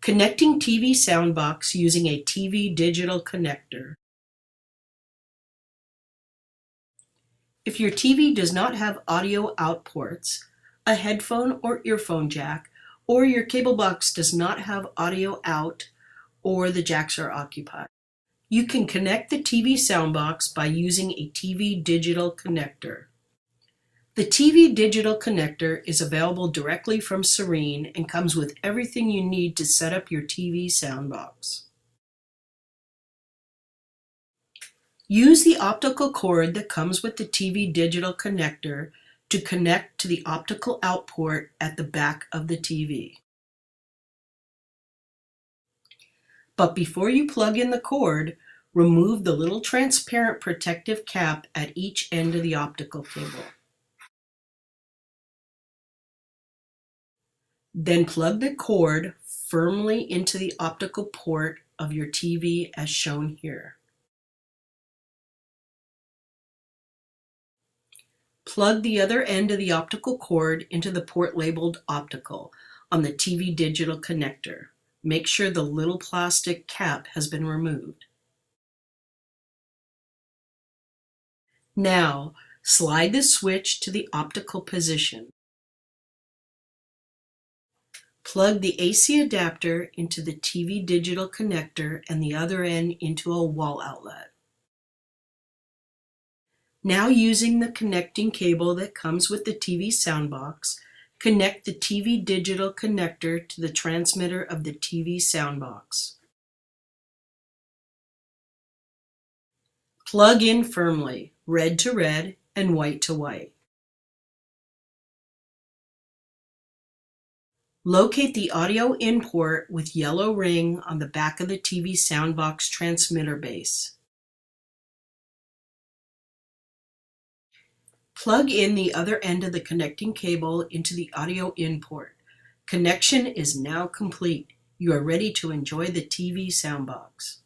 Connecting TV Soundbox using a TV digital connector. If your TV does not have audio out ports, a headphone or earphone jack, or your cable box does not have audio out, or the jacks are occupied, you can connect the TV Soundbox by using a TV digital connector. The TV digital connector is available directly from Serene and comes with everything you need to set up your TV Soundbox. Use the optical cord that comes with the TV digital connector to connect to the optical out port at the back of the TV. But before you plug in the cord, remove the little transparent protective cap at each end of the optical cable. Then plug the cord firmly into the optical port of your TV as shown here. Plug the other end of the optical cord into the port labeled optical on the TV digital connector. Make sure the little plastic cap has been removed. Now, slide the switch to the optical position. Plug the AC adapter into the TV digital connector and the other end into a wall outlet. Now, using the connecting cable that comes with the TV Soundbox, connect the TV digital connector to the transmitter of the TV Soundbox. Plug in firmly, red to red and white to white. Locate the audio in port with yellow ring on the back of the TV Soundbox transmitter base. Plug in the other end of the connecting cable into the audio in port. Connection is now complete. You are ready to enjoy the TV Soundbox.